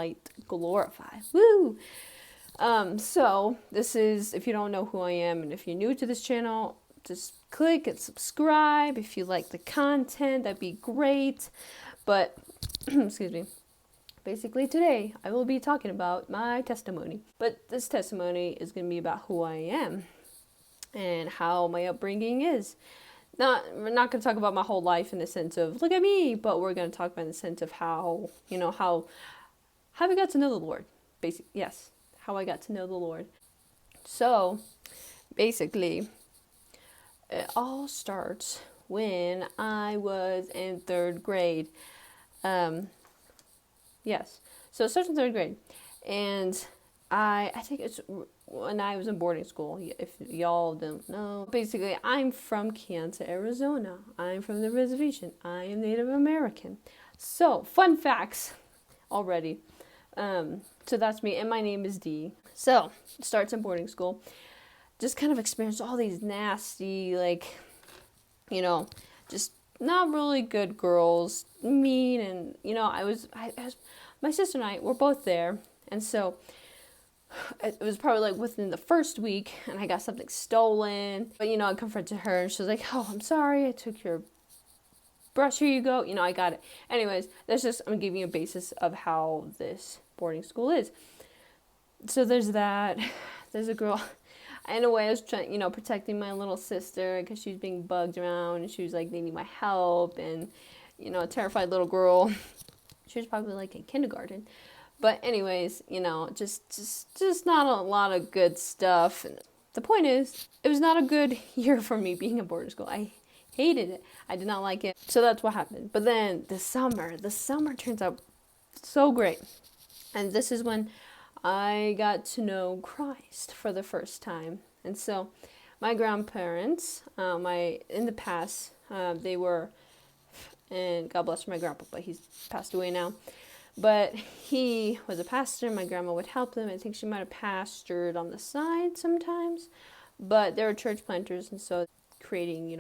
light glorify. Woo! So this is, if you don't know who I am, and if you're new to this channel, just click and subscribe. If you like the content, that'd be great. But, excuse me. Basically today, I will be talking about my testimony. But this testimony is going to be about who I am and how my upbringing is. We're not going to talk about my whole life in the sense of, look at me, but we're going to talk about in the sense of how we got to know the Lord. Yes, how I got to know the Lord. So, basically, it all starts when I was in 3rd grade. Yes, so it starts in 3rd grade. And I think it's when I was in boarding school, if y'all don't know. Basically, I'm from Kansas, Arizona. I'm from the reservation. I am Native American. So, fun facts already. So that's me, and my name is Dee. So, it starts in boarding school. Just kind of experienced all these nasty, just not really good girls, mean, and, my sister and I were both there, and so it was probably within the first week, and I got something stolen. But I confronted her, and she was like, "Oh, I'm sorry, I took your brush. Here you go. I got it." Anyways, I'm giving you a basis of how this boarding school is. So there's that. There's a girl. In a way, I was trying, protecting my little sister because she was being bugged around, and she was needing my help, and a terrified little girl. She was probably in kindergarten. But anyways, just not a lot of good stuff. And the point is, it was not a good year for me being in boarding school. I hated it. I did not like it. So that's what happened. But then the summer turns out so great. And this is when I got to know Christ for the first time. And so my grandparents, in the past, they were, and God bless my grandpa, but he's passed away now. But he was a pastor. My grandma would help them. I think she might have pastored on the side sometimes. But they were church planters, and so creating,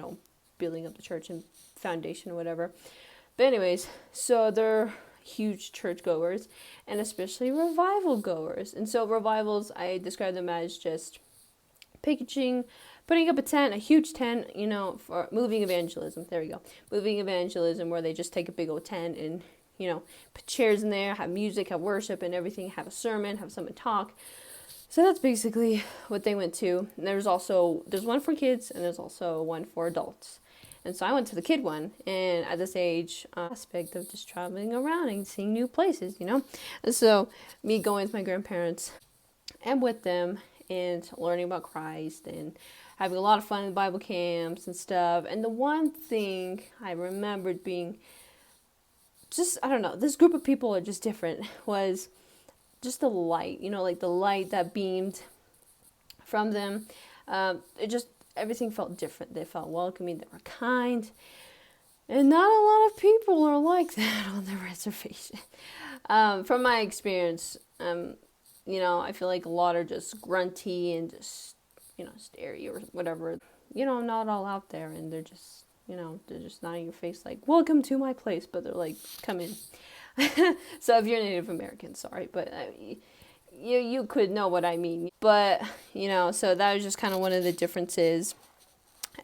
building up the church and foundation or whatever. But anyways, so they're huge church goers, and especially revival goers. And so revivals, I describe them as just putting up a huge tent, for moving evangelism. There we go. Moving evangelism, where they just take a big old tent and put chairs in there, have music, have worship and everything, have a sermon, have someone talk. So that's basically what they went to. And there's one for kids, and there's also one for adults. And so I went to the kid one, and at this age, aspect of just traveling around and seeing new places, And so me going with my grandparents and with them and learning about Christ and having a lot of fun in Bible camps and stuff. And the one thing I remembered being this group of people are just different, was just the light, the light that beamed from them. Everything felt different. They felt welcoming, they were kind. And not a lot of people are like that on the reservation. From my experience, I feel like a lot are just grunty and just, starey or whatever. Not all out there, and they're just, they're just not in your face welcome to my place, but they're come in. So if you're Native American, sorry, but you could know what I mean. But, so that was just kind of one of the differences,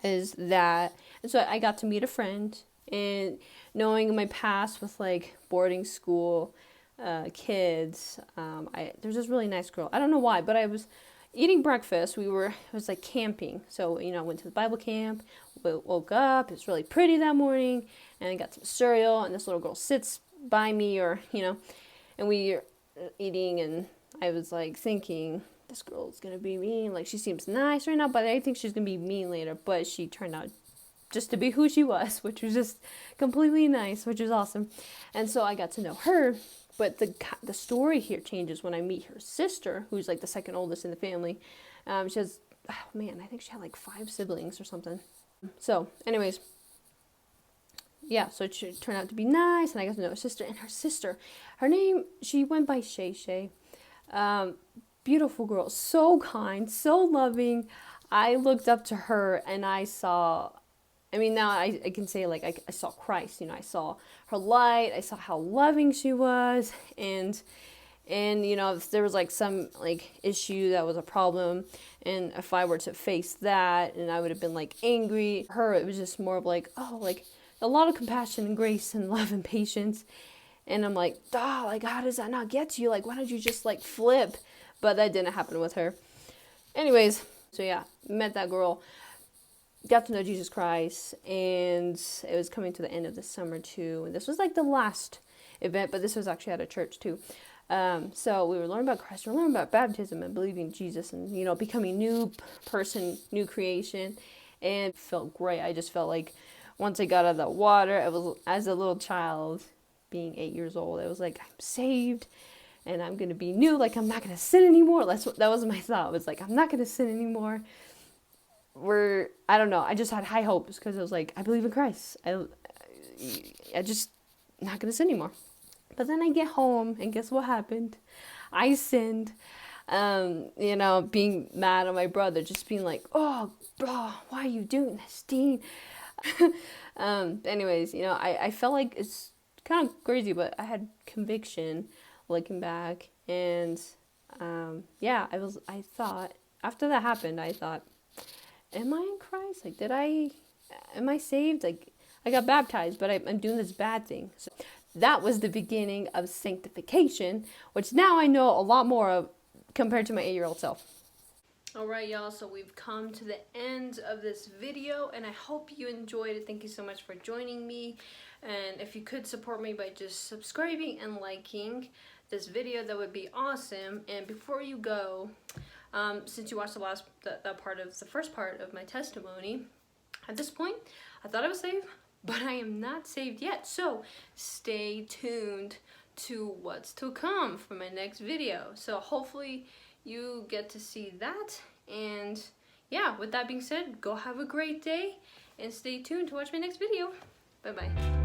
is that, and so I got to meet a friend, and knowing my past with boarding school kids, there's this really nice girl. I don't know why, but I was eating breakfast. It was camping. So, went to the Bible camp, woke up, it's really pretty that morning, and I got some cereal, and this little girl sits by me, and we are eating, and I was thinking, this girl's gonna be mean. She seems nice right now, but I think she's gonna be mean later. But she turned out just to be who she was, which was just completely nice, which was awesome. And so I got to know her. But the story here changes when I meet her sister, who's the second oldest in the family. She has, I think she had 5 siblings or something. So, anyways, yeah, so she turned out to be nice, and I got to know her sister. And her sister, her name, she went by Shay Shay. Beautiful girl, so kind, so loving. I looked up to her, and I saw, now I can say, I saw Christ, I saw her light, I saw how loving she was, and And, you know, if there was like some like issue that was a problem, and if I were to face that, and I would have been like angry, her, it was just more of like, oh, like a lot of compassion and grace and love and patience. And I'm like, like, how does that not get to you? Like, why don't you just like flip? But that didn't happen with her. Anyways, so yeah, met that girl, got to know Jesus Christ, and it was coming to the end of the summer too. And this was like the last event, but this was actually at a church too. So we were learning about Christ, we were learning about baptism and believing Jesus, and, you know, becoming new person, new creation, and it felt great. I just felt like once I got out of the water, it was as a little child, being 8 years old, it was like, I'm saved, and I'm gonna be new. Like, I'm not gonna sin anymore. That was my thought. It was like, I'm not gonna sin anymore. I don't know. I just had high hopes because I was like, I believe in Christ. I just not gonna sin anymore. But then I get home, and guess what happened? I sinned. You know, being mad at my brother, just being like, oh, bro, why are you doing this, Dean? Anyways, you know, I felt like it's kind of crazy, but I had conviction looking back. And yeah, I thought, after that happened, I thought, am I in Christ? Like, am I saved? Like, I got baptized, but I'm doing this bad thing. So that was the beginning of sanctification, which now I know a lot more of compared to my 8-year-old self. Alright, y'all, so we've come to the end of this video, and I hope you enjoyed it. Thank you so much for joining me. And if you could support me by just subscribing and liking this video, that would be awesome. And before you go, since you watched the first part of my testimony, at this point, I thought I was saved, but I am not saved yet. So stay tuned to what's to come for my next video. So hopefully you get to see that. And yeah, with that being said, go have a great day and stay tuned to watch my next video. Bye bye.